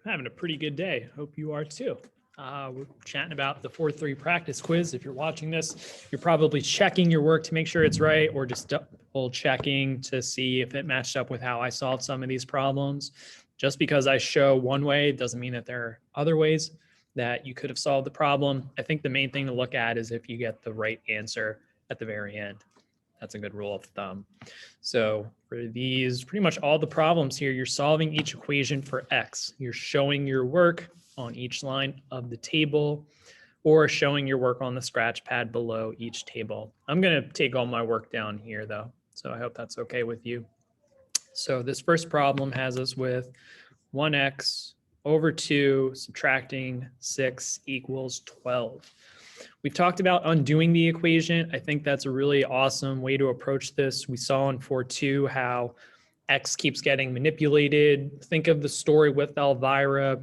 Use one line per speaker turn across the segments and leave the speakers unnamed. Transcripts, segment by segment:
I'm having a pretty good day. Hope you are too. We're chatting about the 4-3 practice quiz. If you're watching this, you're probably checking your work to make sure it's right, or just double checking to see if it matched up with how I solved some of these problems. Just because I show one way doesn't mean that there are other ways that you could have solved the problem. I think the main thing to look at is if you get the right answer at the very end. That's a good rule of thumb. So for these, pretty much all the problems here, you're solving each equation for x. You're showing your work on each line of the table or showing your work on the scratch pad below each table. I'm going to take all my work down here though, so I hope that's okay with you. So this first problem has us with 1x over 2 subtracting 6 equals 12. We've talked about undoing the equation. I think that's a really awesome way to approach this. We saw in 4.2 how x keeps getting manipulated. Think of the story with Elvira.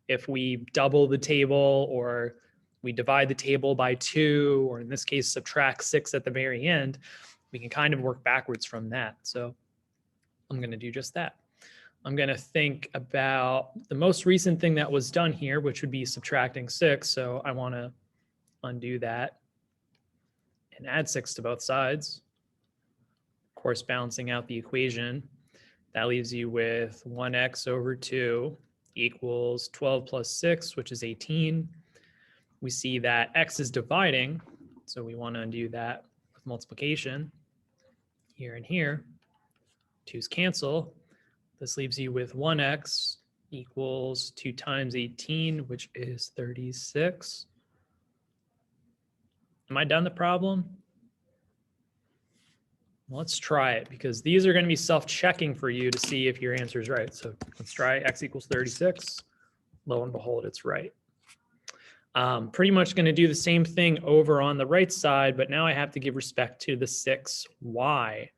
If we double the table or we divide the table by 2, or in this case, subtract 6 at the very end, we can kind of work backwards from that. So I'm going to do just that. I'm going to think about the most recent thing that was done here, which would be subtracting 6. So I want to undo that and add 6 to both sides. Of course, balancing out the equation. That leaves you with 1x over 2 equals 12 plus 6, which is 18. We see that x is dividing, so we want to undo that with multiplication. Here and here, 2's cancel. This leaves you with 1x equals 2 times 18, which is 36. Am I done the problem? Let's try it, because these are going to be self-checking for you to see if your answer is right. So let's try x equals 36. Lo and behold, it's right. Pretty much going to do the same thing over on the right side, but now I have to give respect to the 6y.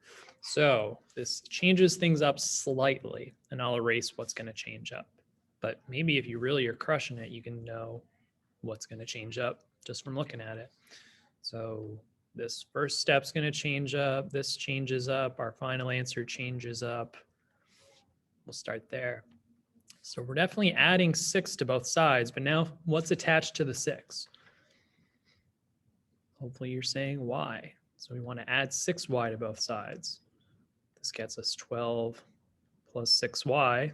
So this changes things up slightly, and I'll erase what's going to change up. But maybe if you really are crushing it, you can know what's going to change up just from looking at it. So this first step's going to change up. This changes up. Our final answer changes up. We'll start there. So we're definitely adding 6 to both sides, but now what's attached to the 6? Hopefully you're saying y. So we want to add 6y to both sides. This gets us 12 plus 6y.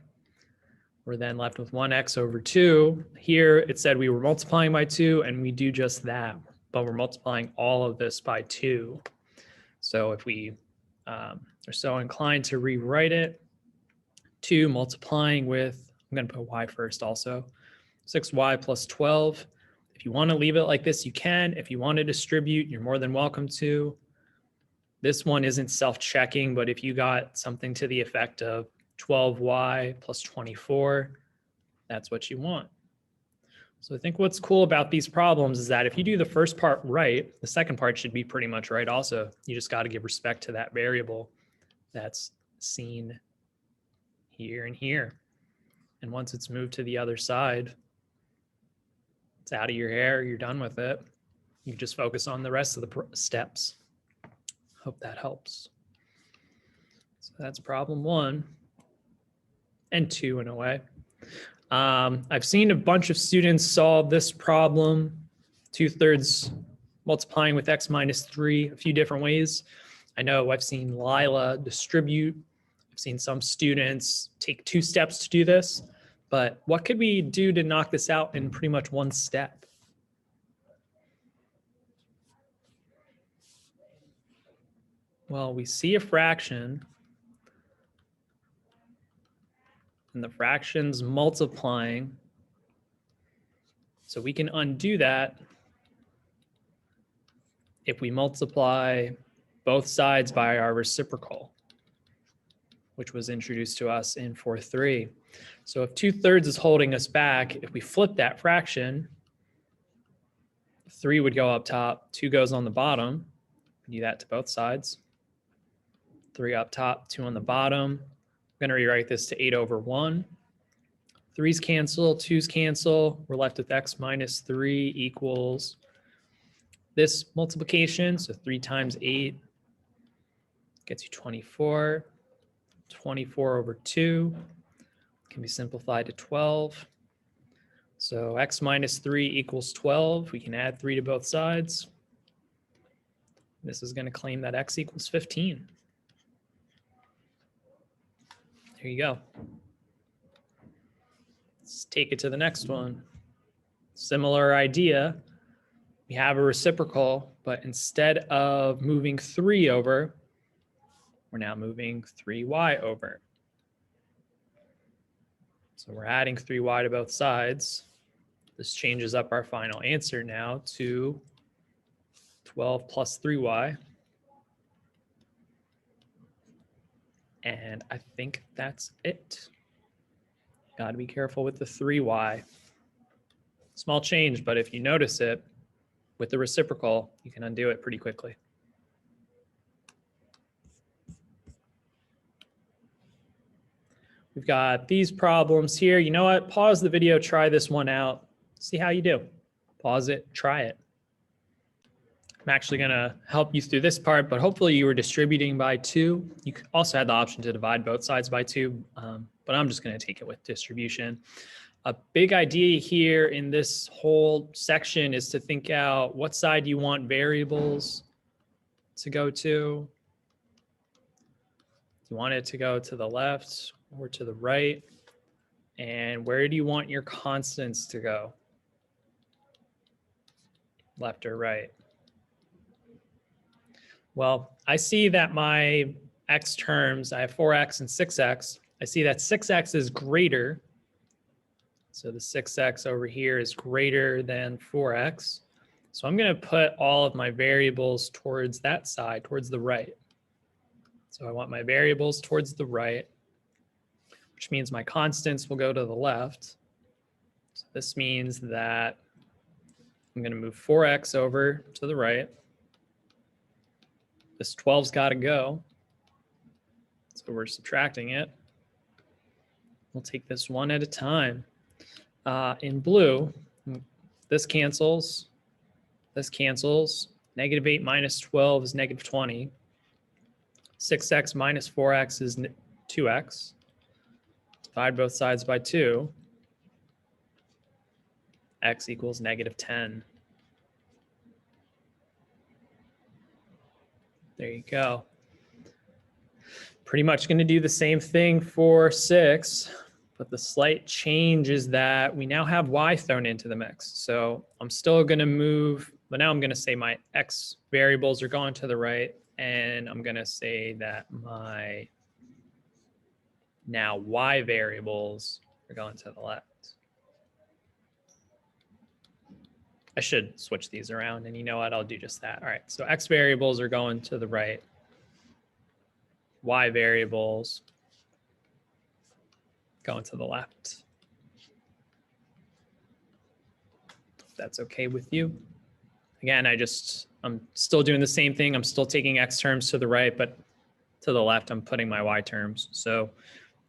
We're then left with 1x over 2. Here it said we were multiplying by 2, and we do just that, but we're multiplying all of this by 2. So if we are so inclined to rewrite it, 2 multiplying with, I'm going to put y first also, 6y plus 12. If you want to leave it like this, you can. If you want to distribute, you're more than welcome to. This one isn't self-checking, but if you got something to the effect of 12y plus 24, that's what you want. So I think what's cool about these problems is that if you do the first part right, the second part should be pretty much right also. You just got to give respect to that variable that's seen here and here. And once it's moved to the other side, it's out of your hair, you're done with it. You just focus on the rest of the steps. Hope that helps. So that's problem 1 and 2 in a way. I've seen a bunch of students solve this problem, 2/3 multiplying with x minus 3, a few different ways. I know I've seen Lila distribute. I've seen some students take 2 steps to do this, but what could we do to knock this out in pretty much 1 step? Well, we see a fraction, and the fraction's multiplying. So we can undo that if we multiply both sides by our reciprocal, which was introduced to us in 4.3. So if 2/3 is holding us back, if we flip that fraction, 3 would go up top, 2 goes on the bottom. Do that to both sides. 3 up top, 2 on the bottom. I'm going to rewrite this to 8 over 1. 3's cancel, 2's cancel. We're left with x minus 3 equals this multiplication. So 3 times 8 gets you 24. 24 over 2 can be simplified to 12. So x minus 3 equals 12. We can add 3 to both sides. This is going to claim that x equals 15. There you go. Let's take it to the next one. Similar idea. We have a reciprocal, but instead of moving 3 over, we're now moving 3y over. So we're adding 3y to both sides. This changes up our final answer now to 12 plus 3y. And I think that's it. Got to be careful with the 3y. Small change, but if you notice it with the reciprocal, you can undo it pretty quickly. We've got these problems here. You know what? Pause the video, try this one out, see how you do. Pause it, try it. I'm actually going to help you through this part, but hopefully you were distributing by 2. You also had the option to divide both sides by 2, but I'm just going to take it with distribution. A big idea here in this whole section is to think out what side you want variables to go to. Do you want it to go to the left or to the right? And where do you want your constants to go? Left or right? Well, I see that my x terms, I have 4x and 6x. I see that 6x is greater. So the 6x over here is greater than 4x. So I'm going to put all of my variables towards that side, towards the right. So I want my variables towards the right, which means my constants will go to the left. So this means that I'm going to move 4x over to the right. This 12's got to go. So we're subtracting it. We'll take this one at a time. In blue, this cancels. This cancels. Negative 8 minus 12 is negative 20. 6x minus 4x is 2x. Divide both sides by 2. X equals negative 10. There you go. Pretty much going to do the same thing for 6, but the slight change is that we now have y thrown into the mix. So I'm still going to move, but now I'm going to say my x variables are going to the right, and I'm going to say that my now y variables are going to the left. I should switch these around, and you know what? I'll do just that. All right, so x variables are going to the right. Y variables going to the left. If that's okay with you. Again, I'm still doing the same thing. I'm still taking x terms to the right, but to the left, I'm putting my y terms. So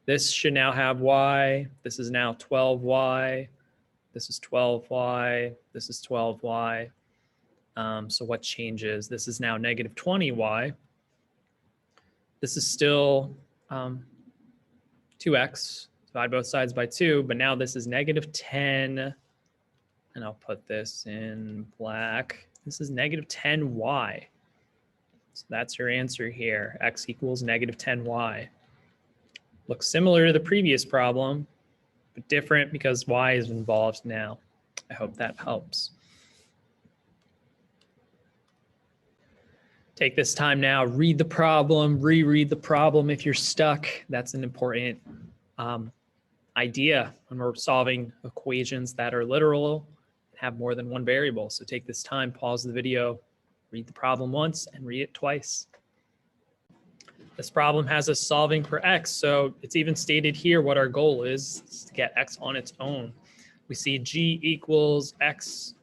this should now have y. This is now 12y. This is 12y. This is 12y. So what changes? This is now negative 20y. This is still 2x. Divide both sides by 2, but now this is negative 10. And I'll put this in black. This is negative 10y. So that's your answer here. X equals negative 10y. Looks similar to the previous problem, but different because y is involved now. I hope that helps. Take this time now, read the problem, reread the problem if you're stuck. That's an important idea when we're solving equations that are literal and have more than one variable. So take this time, pause the video, read the problem once and read it twice. This problem has us solving for x, so it's even stated here what our goal is to get x on its own. We see g equals x,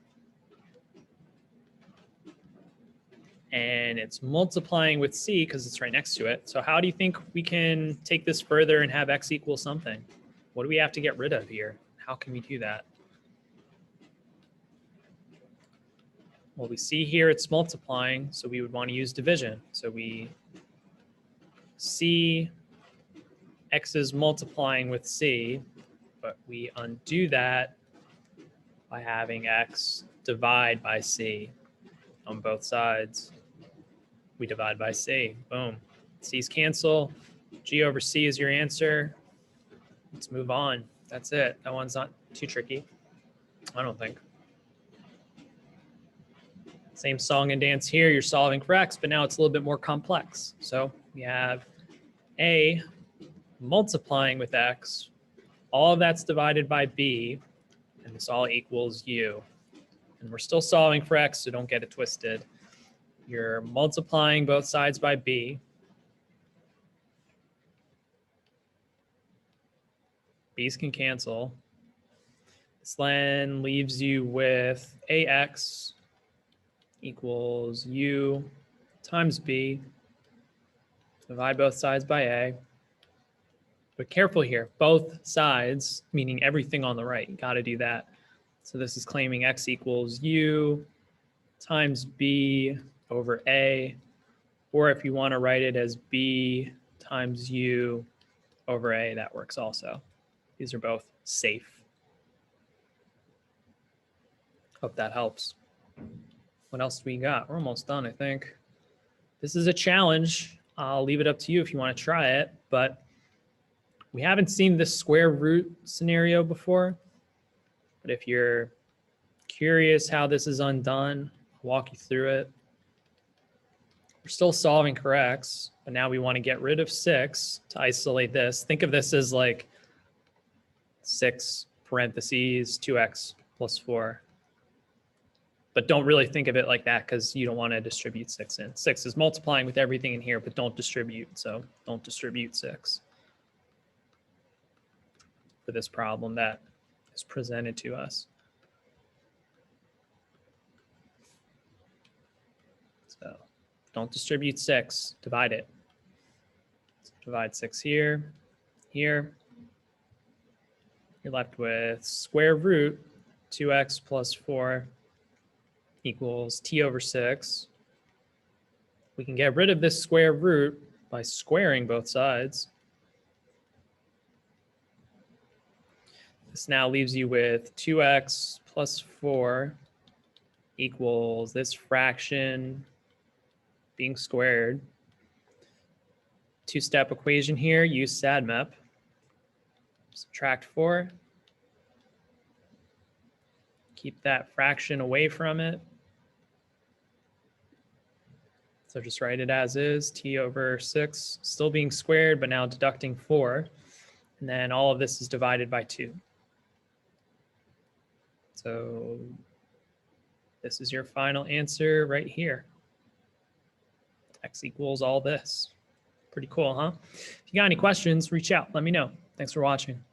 and it's multiplying with c because it's right next to it. So how do you think we can take this further and have x equal something? What do we have to get rid of here? How can we do that? Well, we see here it's multiplying, so we would want to use division. So we see x is multiplying with c. but we undo that by having x divide by c on both sides. We divide by c. Boom. C's cancel. G over c is your answer. Let's move on. That's it. That one's not too tricky, I don't think. Same song and dance here. You're solving for x, but now it's a little bit more complex. So we have a multiplying with x. All of that's divided by b, and this all equals u. And we're still solving for x, so don't get it twisted. You're multiplying both sides by b. B's can cancel. This then leaves you with ax equals u times b. Divide both sides by a. But careful here, both sides, meaning everything on the right, you got to do that. So this is claiming x equals u times b over a, or if you want to write it as b times u over a, that works also. These are both safe. Hope that helps. What else do we got? We're almost done, I think. This is a challenge. I'll leave it up to you if you want to try it, but we haven't seen this square root scenario before. But if you're curious how this is undone, I'll walk you through it. We're still solving for x, but now we want to get rid of 6 to isolate this. Think of this as like 6 parentheses 2x plus 4. But don't really think of it like that because you don't want to distribute 6 in. 6 is multiplying with everything in here, but don't distribute. So don't distribute 6 for this problem that is presented to us. So don't distribute 6, divide it. So divide 6 here, here. You're left with square root 2x plus 4 equals t over 6. We can get rid of this square root by squaring both sides. This now leaves you with 2x plus 4 equals this fraction being squared. Two-step equation here, use SADMAP. Subtract 4. Keep that fraction away from it. So just write it as is, t over 6, still being squared, but now deducting 4. And then all of this is divided by 2. So this is your final answer right here. X equals all this. Pretty cool, huh? If you got any questions, reach out. Let me know. Thanks for watching.